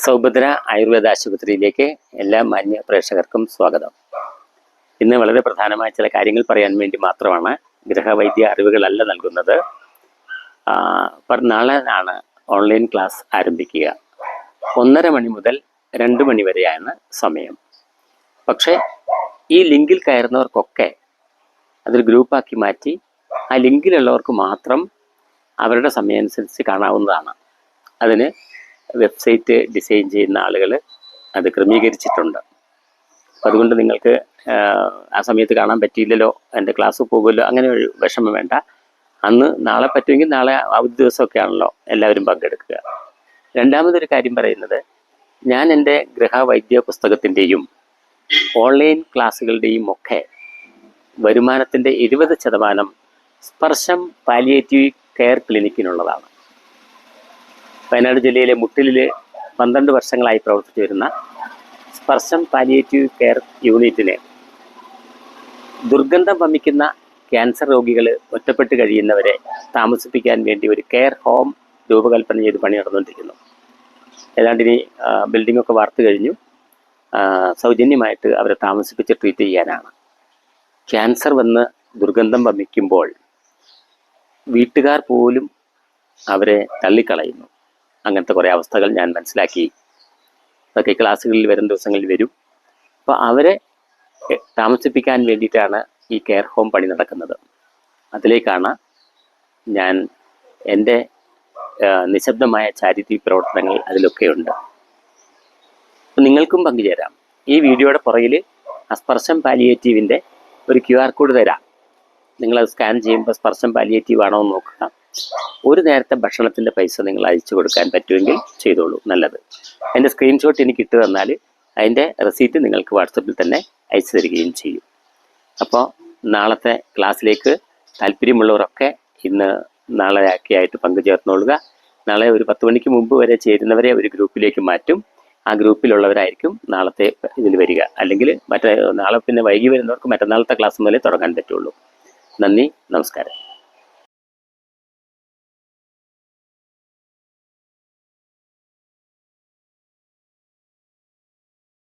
സൗഭദ്ര ആയുർവേദ ആശുപത്രിയിലേക്ക് എല്ലാ മാന്യ പ്രേക്ഷകർക്കും സ്വാഗതം. ഇന്ന് വളരെ പ്രധാനമായ ചില കാര്യങ്ങൾ പറയാൻ വേണ്ടി മാത്രമാണ്. ഗൃഹവൈദ്യ അറിവുകളല്ല നൽകുന്നത്. നാളെ ഓൺലൈൻ ക്ലാസ് ആരംഭിക്കുക. 1:30 മണി മുതൽ 2 മണി വരെയാണ് സമയം. പക്ഷേ ഈ ലിങ്കിൽ കയറുന്നവർക്കൊക്കെ അതൊരു ഗ്രൂപ്പാക്കി മാറ്റി ആ ലിങ്കിലുള്ളവർക്ക് മാത്രം അവരുടെ സമയം അനുസരിച്ച് കാണാവുന്നതാണ്. അതിന് വെബ്സൈറ്റ് ഡിസൈൻ ചെയ്യുന്ന ആളുകൾ അത് ക്രമീകരിച്ചിട്ടുണ്ട്. അതുകൊണ്ട് നിങ്ങൾക്ക് ആ സമയത്ത് കാണാൻ പറ്റിയില്ലല്ലോ, എൻ്റെ ക്ലാസ് പോകുമല്ലോ, അങ്ങനെ ഒരു വിഷമം വേണ്ട. നാളെ പറ്റുമെങ്കിൽ നാളെ അവധി ദിവസമൊക്കെ ആണല്ലോ, എല്ലാവരും പങ്കെടുക്കുക. രണ്ടാമതൊരു കാര്യം പറയുന്നത്, ഞാൻ എൻ്റെ ഗൃഹവൈദ്യ പുസ്തകത്തിൻ്റെയും ഓൺലൈൻ ക്ലാസ്സുകളുടെയും ഒക്കെ വരുമാനത്തിൻ്റെ 20% സ്പർശം പാലിയേറ്റീവ് കെയർ ക്ലിനിക്കിനുള്ളതാണ്. വയനാട് ജില്ലയിലെ മുട്ടിലിൽ 12 വർഷങ്ങളായി പ്രവർത്തിച്ചു വരുന്ന സ്പർശം പാലിയേറ്റീവ് കെയർ യൂണിറ്റിന് ദുർഗന്ധം വമിക്കുന്ന ക്യാൻസർ രോഗികൾ, ഒറ്റപ്പെട്ട് കഴിയുന്നവരെ താമസിപ്പിക്കാൻ വേണ്ടി ഒരു കെയർ ഹോം രൂപകൽപ്പന ചെയ്ത് പണി നടന്നുകൊണ്ടിരിക്കുന്നു. ഏതാണ്ട് ഇനി ബിൽഡിങ്ങൊക്കെ വാർത്ത് കഴിഞ്ഞു. സൗജന്യമായിട്ട് അവരെ താമസിപ്പിച്ച് ട്രീറ്റ് ചെയ്യാനാണ്. ക്യാൻസർ വന്ന് ദുർഗന്ധം വമിക്കുമ്പോൾ വീട്ടുകാർ പോലും അവരെ തള്ളിക്കളയുന്നു. അങ്ങനത്തെ കുറേ അവസ്ഥകൾ ഞാൻ മനസ്സിലാക്കി. അതൊക്കെ ക്ലാസ്സുകളിൽ വരും ദിവസങ്ങളിൽ വരും. അപ്പോൾ അവരെ താമസിപ്പിക്കാൻ വേണ്ടിയിട്ടാണ് ഈ കെയർ ഹോം പണി നടക്കുന്നത്. അതിലേക്കാണ് ഞാൻ എൻ്റെ നിശബ്ദമായ ചാരിറ്റി പ്രവർത്തനങ്ങൾ അതിലൊക്കെ ഉണ്ട്. അപ്പം നിങ്ങൾക്കും പങ്കുചേരാം. ഈ വീഡിയോയുടെ പുറകിൽ സ്പർശം പാലിയേറ്റീവിൻ്റെ ഒരു QR കോഡ് തരാം. നിങ്ങളത് സ്കാൻ ചെയ്യുമ്പോൾ സ്പർശം പാലിയേറ്റീവ് ആണോ എന്ന് നോക്കുക. ഒരു നേരത്തെ ഭക്ഷണത്തിൻ്റെ പൈസ നിങ്ങൾ അയച്ചു കൊടുക്കാൻ പറ്റുമെങ്കിൽ ചെയ്തോളൂ, നല്ലത്. അതിൻ്റെ സ്ക്രീൻഷോട്ട് എനിക്ക് ഇട്ട് തന്നാൽ അതിൻ്റെ റെസീറ്റ് നിങ്ങൾക്ക് വാട്സപ്പിൽ തന്നെ അയച്ചു തരികയും ചെയ്യും. അപ്പോൾ നാളത്തെ ക്ലാസ്സിലേക്ക് താല്പര്യമുള്ളവരൊക്കെ നാളെ ആയിട്ട് പങ്കുചേർന്നോളുക. നാളെ ഒരു 10 മണിക്ക് മുമ്പ് വരെ ചേരുന്നവരെ ഒരു ഗ്രൂപ്പിലേക്ക് മാറ്റും. ആ ഗ്രൂപ്പിലുള്ളവരായിരിക്കും നാളത്തെ ഇതിൽ വരിക. അല്ലെങ്കിൽ നാളെ പിന്നെ വൈകി വരുന്നവർക്ക് മറ്റന്നാളത്തെ ക്ലാസ് മുതലേ തുടങ്ങാൻ പറ്റുള്ളൂ. നന്ദി, നമസ്കാരം.